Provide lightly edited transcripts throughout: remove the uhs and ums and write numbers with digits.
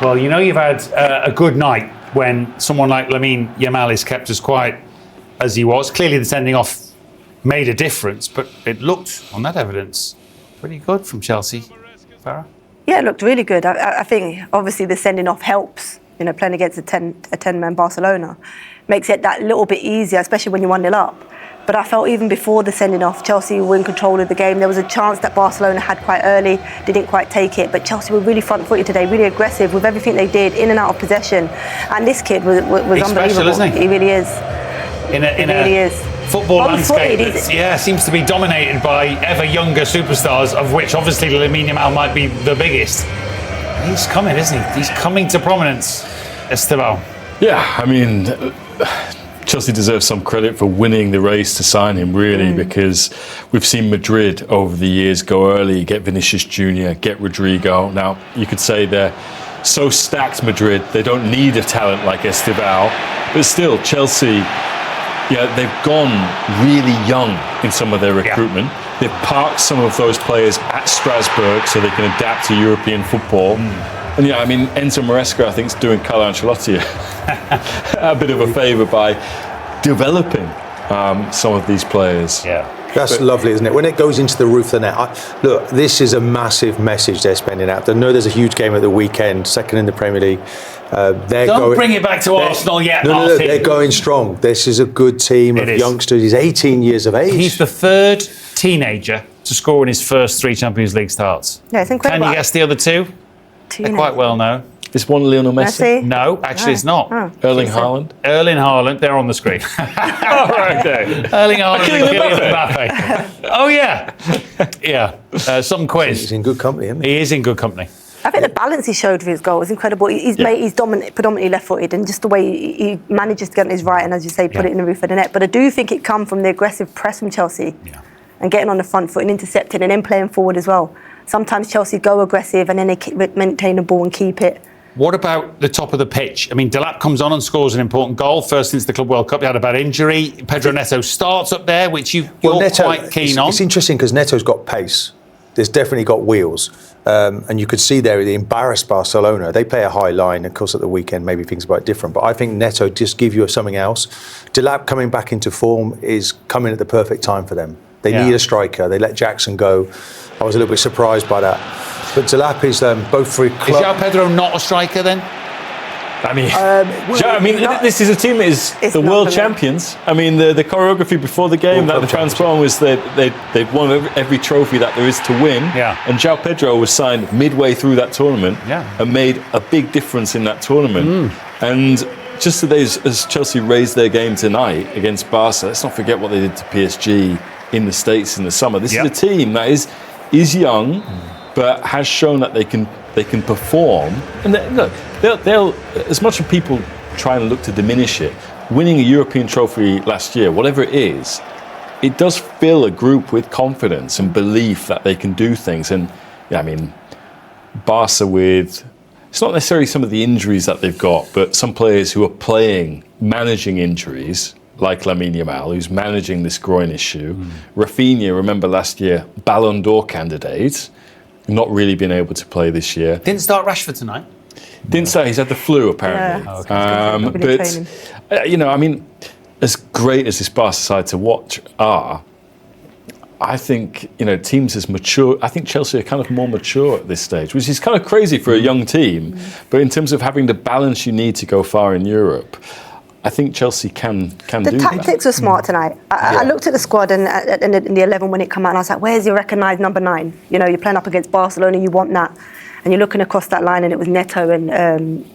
Well, you know you've had a good night when someone like Lamine Yamal is kept as quiet as he was. Clearly the sending off made a difference, but it looked, on that evidence, pretty good from Chelsea. Farah? Yeah, it looked really good. I think obviously the sending off helps. You know, playing against a 10-man Barcelona makes it that little bit easier, especially when you're 1-0 up. But I felt even before the sending off, Chelsea were in control of the game. There was a chance that Barcelona had quite early, didn't quite take it, but Chelsea were really front-footed today, really aggressive with everything they did, in and out of possession. And this kid was He's unbelievable. Special, isn't he? He really is. He really is. Football landscape that seems to be dominated by ever younger superstars, of which obviously Lamine Yamal might be the biggest. He's coming, isn't he? He's coming to prominence, Estevao. Yeah, I mean, Chelsea deserves some credit for winning the race to sign him, really, because we've seen Madrid over the years go early, get Vinicius Jr., get Rodrigo. Now, you could say they're so stacked, Madrid, they don't need a talent like Estevao, but still, Chelsea, yeah, they've gone really young in some of their recruitment. Yeah. They've parked some of those players at Strasbourg so they can adapt to European football. And yeah, I mean, Enzo Maresca, I think, is doing Carlo Ancelotti a bit of a favour by developing some of these players. Yeah. That's lovely, isn't it? When it goes into the roof of the net. Look, this is a massive message they're spending out. I know there's a huge game at the weekend, second in the Premier League. Don't bring it back to Arsenal yet, No, they're going strong. This is a good team of youngsters. He's 18 years of age. He's the third teenager to score in his first 3 Champions League starts. Yeah, it's incredible. Can you guess the other 2? They're quite well known. Is one Lionel Messi? No, actually it's not. Erling Haaland? Erling Haaland, they're on the screen. Okay. Erling Haaland and Kylian Mbappe. Oh yeah. Yeah, some quiz. He's in good company, isn't he? He is in good company. I think the balance he showed for his goal was incredible. He's predominantly left-footed, and just the way he manages to get on his right and, as you say, put it in the roof of the net. But I do think it come from the aggressive press from Chelsea and getting on the front foot and intercepting and then playing forward as well. Sometimes Chelsea go aggressive and then they maintain the ball and keep it. What about the top of the pitch? I mean, Delap comes on and scores an important goal, first since the Club World Cup. He had a bad injury. Pedro Neto starts up there, which you're Neto, quite keen on. It's interesting because Neto's got pace. There's definitely got wheels. And you could see there, they embarrassed Barcelona. They play a high line. Of course, at the weekend, maybe things are quite different. But I think Neto just give you something else. Delap coming back into form is coming at the perfect time for them. They need a striker. They let Jackson go. I was a little bit surprised by that. But Delap is both for club. Is João Pedro not a striker then? I mean, this is a team that is the world champions. I mean, the choreography before the game, the transplant was they'd won every trophy that there is to win. Yeah. And João Pedro was signed midway through that tournament and made a big difference in that tournament. And just today, as Chelsea raised their game tonight against Barca, let's not forget what they did to PSG in the States in the summer. This is a team that is young, but has shown that they can perform. And they'll as much as people try and look to diminish it, winning a European trophy last year, whatever it is, it does fill a group with confidence and belief that they can do things. And yeah, I mean, Barca with, it's not necessarily some of the injuries that they've got, but some players who are managing injuries, like Lamine Yamal, who's managing this groin issue. Rafinha, remember last year, Ballon d'Or candidate, not really been able to play this year. Didn't start Rashford tonight. Didn't start. He's had the flu apparently. But you know, I mean, as great as this Barca side to watch are, I think teams as mature. I think Chelsea are kind of more mature at this stage, which is kind of crazy for a young team. But in terms of having the balance you need to go far in Europe, I think Chelsea can do that. The tactics were smart tonight. I looked at the squad and in the 11 when it came out, and I was like, where's your recognised number 9? You're playing up against Barcelona, you want that. And you're looking across that line, and it was Neto and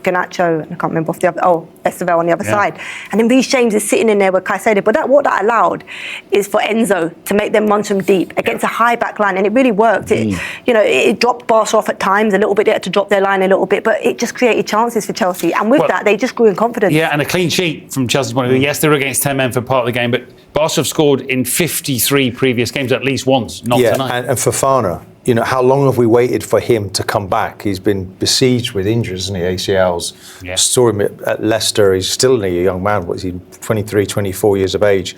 Garnacho, and I can't remember off the other, Estevao on the other side. And then Reece James is sitting in there with Caicedo. But what that allowed is for Enzo to make them munch from deep against a high back line, and it really worked. It dropped Barca off at times a little bit. They had to drop their line a little bit, but it just created chances for Chelsea. And with that, they just grew in confidence. Yeah, and a clean sheet from Chelsea's point of view. Yes, they were against 10 men for part of the game, but Barca have scored in 53 previous games at least once, not tonight. And Fofana. How long have we waited for him to come back? He's been besieged with injuries, isn't he? ACLs. Yeah. Saw him at Leicester. He's still only a young man. What is he? 23, 24 years of age.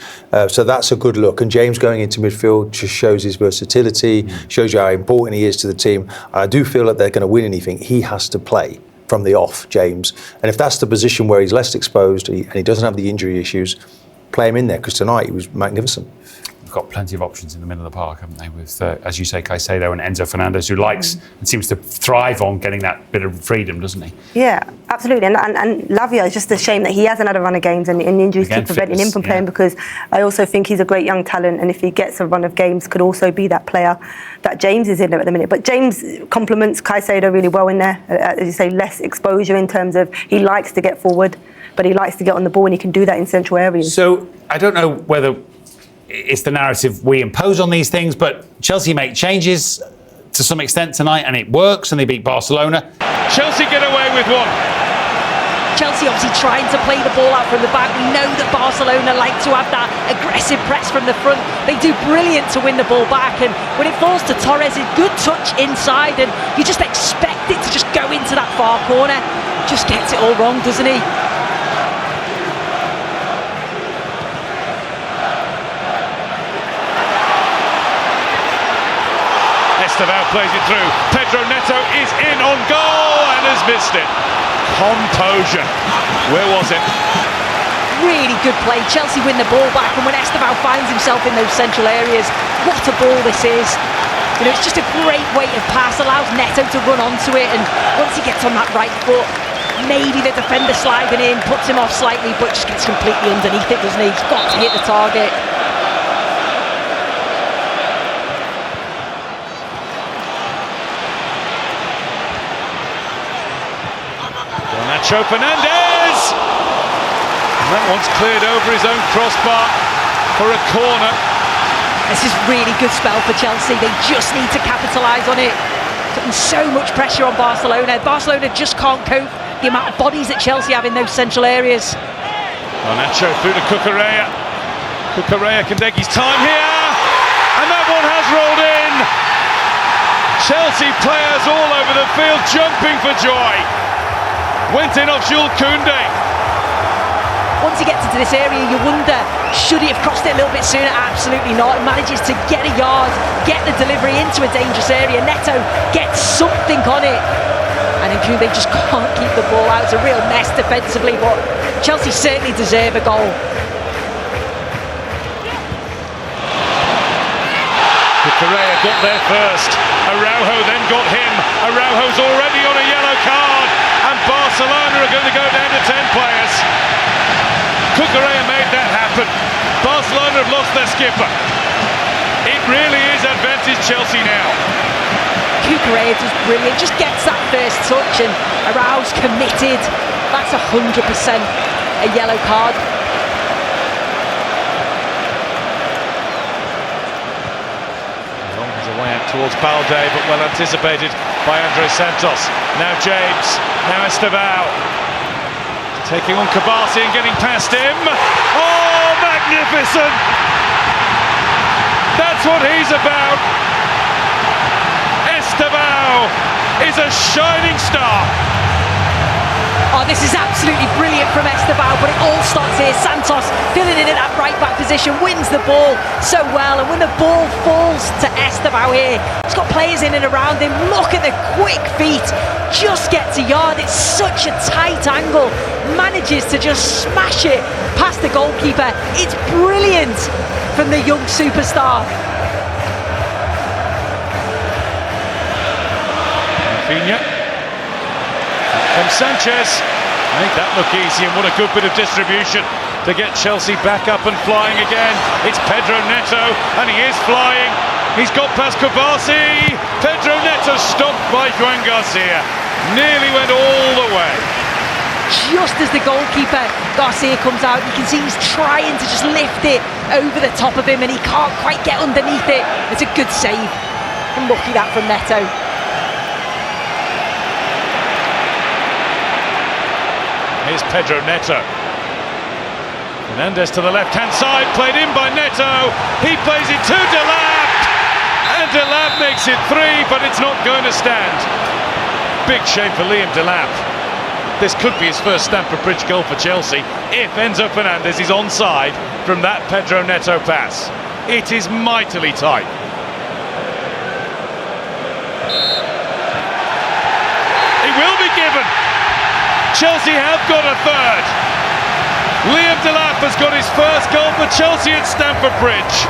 So that's a good look. And James going into midfield just shows his versatility, shows you how important he is to the team. I do feel that they're going to win anything. He has to play. from the off, James. And if that's the position where he's less exposed and he doesn't have the injury issues, play him in there, because tonight he was magnificent. Got plenty of options in the middle of the park, haven't they? With, as you say, Caicedo and Enzo Fernandez, who likes and seems to thrive on getting that bit of freedom, doesn't he? Yeah, absolutely. And Lavia, it's just a shame that he hasn't had a run of games and injuries keep preventing him from playing, because I also think he's a great young talent, and if he gets a run of games, could also be that player that James is in there at the minute. But James complements Caicedo really well in there. As you say, less exposure in terms of he likes to get forward, but he likes to get on the ball, and he can do that in central areas. So I don't know whether it's the narrative we impose on these things, but Chelsea make changes to some extent tonight, and it works, and they beat Barcelona. Chelsea get away with one. Chelsea obviously trying to play the ball out from the back. We know that Barcelona like to have that aggressive press from the front. They do brilliant to win the ball back, and when it falls to Torres, a good touch inside, and you just expect it to just go into that far corner. Just gets it all wrong, doesn't he? Estevao plays it through. Pedro Neto is in on goal and has missed it. Composure. Where was it? Really good play. Chelsea win the ball back, and when Estevao finds himself in those central areas, what a ball this is. You know, it's just a great weight of pass, allows Neto to run onto it, and once he gets on that right foot, maybe the defender sliding in, puts him off slightly, but just gets completely underneath it, doesn't he? He's got to hit the target. Enzo Fernandez! And that one's cleared over his own crossbar for a corner. This is really good spell for Chelsea. They just need to capitalise on it. Putting so much pressure on Barcelona. Barcelona just can't cope the amount of bodies that Chelsea have in those central areas. Nacho through to Cucurella. Cucurella can take his time here. And that one has rolled in. Chelsea players all over the field jumping for joy. Went in off Jules Kounde. Once he gets into this area, you wonder, should he have crossed it a little bit sooner? Absolutely not. He manages to get a yard, get the delivery into a dangerous area. Neto gets something on it. And then Kounde just can't keep the ball out. It's a real mess defensively, but Chelsea certainly deserve a goal. Correa got there first. Araujo then got him. Araujo's already on a yellow card. And Barcelona are going to go down to 10 players. Cucurella made that happen. Barcelona have lost their skipper. It really is advantage Chelsea now. Cucurella does brilliant, just gets that first touch, and Araujo's committed. That's 100% a yellow card. Way out towards Balde, but well anticipated by Andres Santos. Now James, now Estevao. Taking on Kabasi and getting past him. Oh, magnificent! That's what he's about. Estevao is a shining star. Oh, this is absolutely brilliant from Estevao, but it all starts here. Santos filling in that right back position, wins the ball so well, and when the ball falls to Estevao here, he's got players in and around him. Look at the quick feet, just gets a yard. It's such a tight angle, manages to just smash it past the goalkeeper. It's brilliant from the young superstar. Rafinha. From Sanchez, made that look easy, and what a good bit of distribution to get Chelsea back up and flying again. It's Pedro Neto, and he is flying. He's got past Kabasi. Pedro Neto stopped by Juan Garcia. Nearly went all the way. Just as the goalkeeper, Garcia, comes out, you can see he's trying to just lift it over the top of him, and he can't quite get underneath it. It's a good save. Lucky that from Neto. Here's Pedro Neto. Fernandez to the left-hand side, played in by Neto. He plays it to Delap. And Delap makes it 3, but it's not going to stand. Big shame for Liam Delap. This could be his first Stamford Bridge goal for Chelsea if Enzo Fernandez is onside from that Pedro Neto pass. It is mightily tight. It will be given. Chelsea have got a third. Liam Delap has got his first goal for Chelsea at Stamford Bridge.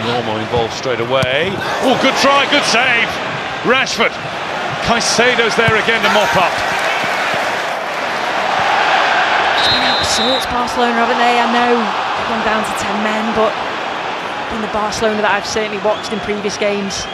Normal involved straight away. Oh, good try, good save. Rashford. Caicedo's there again to mop up. It's been out of sorts, Barcelona, haven't they? I know they've gone down to 10 men, but in the Barcelona that I've certainly watched in previous games,